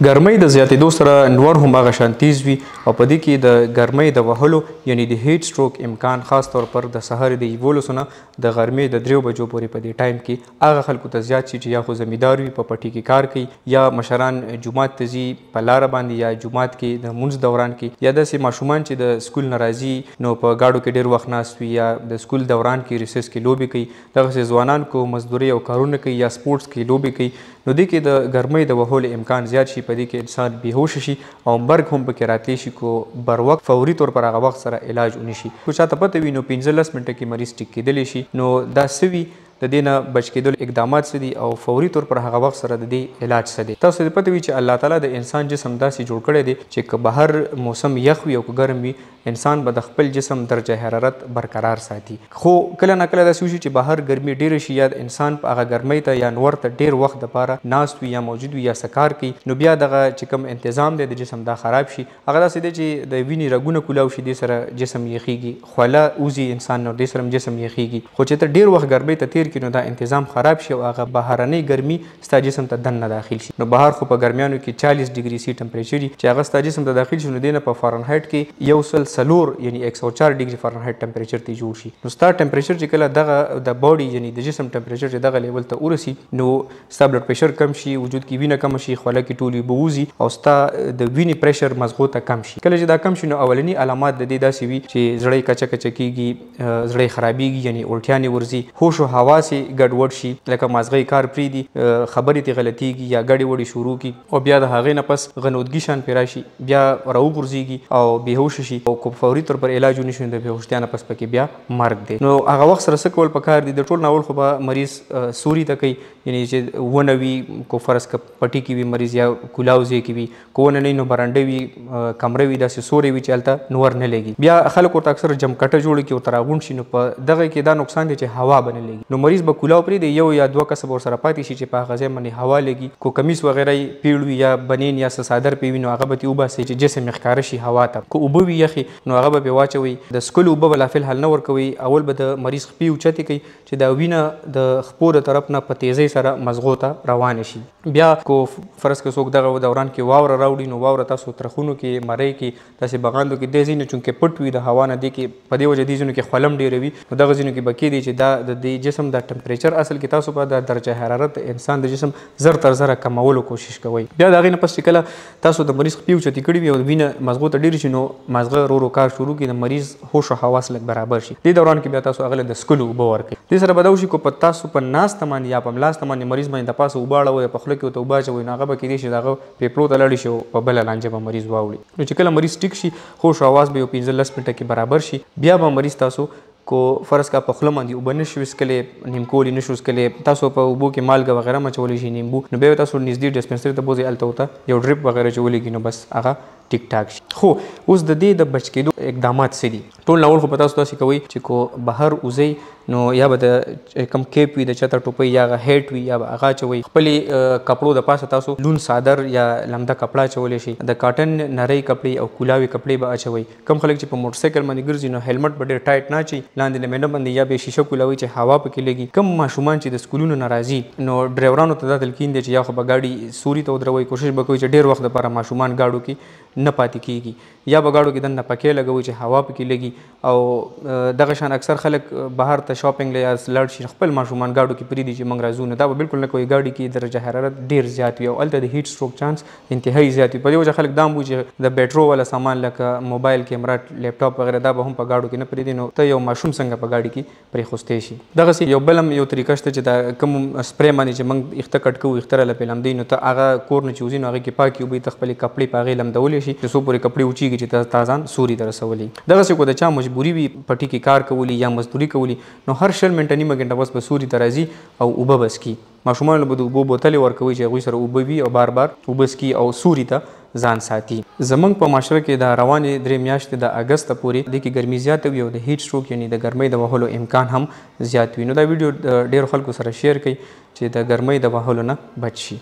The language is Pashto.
ګرمۍ د زیاتېدو سره نور هم هغه شان تیز وي او په دې کې د ګرمۍ د وهلو یعنی د هیټ سټروک امکان خاص طور پر د سهار د 11 نه د غرمې د 3 بجو پورې په دې ټایم کې هغه خلکو ته زیات شي چې یا خو زمیندار وي په پټي کې کار کوي یا مشران جومات ته ځي په لاره باندې یا جومات کې د مونځ دوران کې یا داسې ماشومان چې د سکول نه راځي نو په ګاډو کې ډېر وخت ناست وي یا د سکول دوران کې ریسس کې لوبې کوي دغسې ځوانان کو مزدوري او کارونه کوي یا سپورټس کې لوبې کوي نو دې کې د ګرمۍ د وهلو امکان زیات شي په دې کې انسان بیهوش شي او مرګ هم پکې راتلی شي کو بر وخت فوري طور پر هغه وخت سره علاج ونشي خو چاته پته وي نو 15 منټه کې مریض ټیک کېدلی شي نو دا سوي د دې نه بچ کېدل اقدامات څه دي او فوري طور پر هغه وخت سره د دې علاج څه دی تاسو ته پته وي چې الله تعالی د انسان جسم داسې جوړ کړی دی چې که بهر موسم یخ وي او که ګرم وي انسان به د خپل جسم درجه حرارت برقرار ساتي خو کله نه کله داسې وشي چې بهر ګرمي ډېره شي یا انسان په هغه ګرمۍ ته یا نور ته ډېر وخت دپاره ناست وي یا موجود وي یا سکار کوي نو بیا دغه چې کوم انتظام دی د جسم دا خراب شي هغه داسې دی چې د وینې رګونه کولاو شي دې سره جسم یخیږي خوله وځي انسان نو دې سره هم جسم یخیږي خو چې ته ډېر وخت ګرمۍ ته تیر کړي نو دا انتظام خراب شي او هغه بهرنۍ ګرمي ستا جسم ته دننه داخل شي نو بهر خو په ګرمیانو کې 40 ډیګري سي ټمپریچر چې هغه ستا جسم ته داخل شي نو دې نه په فارنهایټ کې 104 یعنی 104 ډیګري فارنهایټ ټمپریچر ته جوړ شي نو ستا ټمپریچر چې کله دغه د باډي یعنی د جسم ټمپریچر چې دغه لیول ته ورسي نو ستا بلډ پریشر کم شي وجود کې وینه کم شي خوله کې ټولې بوزي او ستا د وینې پریشر مزغو ته کم شي کله چې دا کم شي نو اولنی علامات د دې داسې وي چې زړه کچه کچه کیږي زړه خرابېږي یعنی الټیانې ورځي هوش او حواس ګډوډ شي لکه مازغی کار پریدي خبرې ته غلطیږي یا ګډې وډې شروع کی او بیا د هغې نه پس غنودګي شان پې راشي بیا راوغورځېږي او بېهوشه شي او که فوري طور پر علاج ونشي نو د بېهوشتیا نه پس پکې بیا مرګ دی نو هغه وخت سره څه کول پکار دي د ټول ناول خو به مریض سوري ته کوي یعنی چې ونه وي کو فرض که پټي کې وي مریض یا کولاو ځای کې وي که ونه نه وي نو برنډه وي کمره وي داسې سوری وي چې هلته نور نه لګي بیا خلک ورته اکثر جمکټه جوړه کړي ورته راغونډ شي نو په دغه کې دا نقصان دی چې هوا به نه لګي نو مریض به کولاو پرېږدي یو یا دوه کسه به ورسره پاتې شي چې په هغه ځای باندې هوا لګي کو کمیس وغیره یې پیړ وي یا بنین یا څه څادر پې وي نو هغه به ترې وباسئ چې جسم یې ښکاره شي هوا ته که اوبه وي یخې نو هغه به پرې واچوئ د څښلو اوبه به لا فلحال نه ورکوئ اول به د مریض خپې اوچتې کوي چې دا وینه د خپو د طرف نه په تیزۍ سره مزغو ته روانه شي بیا کو فرض که څوک دغه دوران کې واوره راوړي نو واوره تاسو ترخونو کې مرۍ کې داسې بغاندو کې دې ځینې چونکې پټ وي د هوا نه دې کې په دې وجه دې ځینو کې خولم ډېره وي نو دغه ځینو کې به کېدی چې دا د دې جسم د ټمپریچر اصل کې تاسو به د درجه حرارت د انسان د جسم زر تر زره کمولو کوشش کوئ بیا د هغې نه پس چې کله تاسو د مریض خپې اوچتې کړي وي او وینه مزغو ته ډېرې شي نو مازغه ورو ورو کار شروع کړي د مریض هوش او حواس لږ برابر شي دې دوران کې بیا تاسو هغه له د څښلو اوبه ورکړئ دې سره به دا وشي که په تاسو په ناسته باندې یا په ملاسته باندې مریض باندې د پاسه اوبه اړوئ په خوله کې ورته اوبه اچوئ نو هغه به کېدای شي د هغه پیپړو ته لاړې شي او په بله لانجه به مریض واوړي نو چې کله مریض ټیک شي هوش او حواس به یو 15 منټه کې برابر شي بیا به مریض تاسو کو فرض کا په خوله باندې اوبه نشو وڅکلی نیمکولی نشو وڅکلی تاسو په اوبو کې مالګه وغیره مچولی شي نیمبو نو بیا تاسو نږدې ډسپنسري ته بوځئ هلته ورته یو ډریپ وغیره چولیږي نو بس هغه ټیک ټاک شي خو اوس د دې د بچ کېدو اقدامات څه دي ټول ناول خو په تاسو داسې کوئ چې کو بهر وځئ نو یا به د کم کیپ وي د چته ټوپۍ یا هغه هیټ وي یا به هغه اچوئ خپلې کپړو د پاسه تاسو لون څادر یا لمده کپړه اچولی شي د کاټن نرۍ کپړې او کولاوي کپړې به اچوئ کم خلک چې په موټرسایکل باندې ګرځي نو هیلمټ به ډېر ټایټ نه اچوي لاندې د مینډه باندې یا به شیشه کولاوي چې هوا پکې لګي کم ماشومان چې د سکولونو نه راځي نو ډرایورانو ته دا تلقین دی چې یا خو به ګاډي سوري ته ودروئ کوشش به کوئ چې ډېر وخت لپاره ماشومان ګاډو کې نه پاتې کېږي یا به ګاډو کې دننه پکې لګوئ چې هوا پکې لګي او دغه شان اکثر خلک بهر ته شاپینګ له لاړ شي خپل ماشومان ګاډو کې پرېږدي چې موږ راځو نو دا به بالکل نه کوي ګاډي کې درجه حرارت ډېر زیات وي او هلته د هیټ سټروک چانس انتهایي زیات وي په دې وجه خلک دا هم وایي چې د بیټرو والا سامان لکه موبایل کیمرا لیپټاپ وغیره دا به هم په ګاډو کې نه پرېږدي نو ته یو ماشوم څنګه په ګاډي کې پرېښوستی شي دغسې یو بل هم یو طریقه شته چې دا کوم سپری باندې چې موږ ایخته کټ کوو ایخته راله پرې لمدوي نو ته هغه کور نه چې وځي نو هغې کې پاکې اوبه ته خپلې کپړې په هغې لمدولی شي چې څو پورې کپړې وچیږي چې تازان سوري ته رسولی دغسې کو د چا مجبوري وي پټي کې کار کولی یا مزدوري کولی نو هر 20 منټه نیمه ګنټه بس به سوري ته راځي او اوبه بس کی ماشومان له به د اوبو بوتلې ورکوي چې هغوی سره اوبه وي او بار بار اوبه څکي او سوري ته ځان ساتي زمونږ په معاشره کې د روانې 3 میاشتې د اګست پورې دې کې ګرمي زیاته وي او د هیټ سټروک یعنې د ګرمۍ د وهلو امکان هم زیات وي نو دا ویډیو ډېرو خلکو سره شیر کړئ چې د ګرمۍ د وهلو نه بچ شي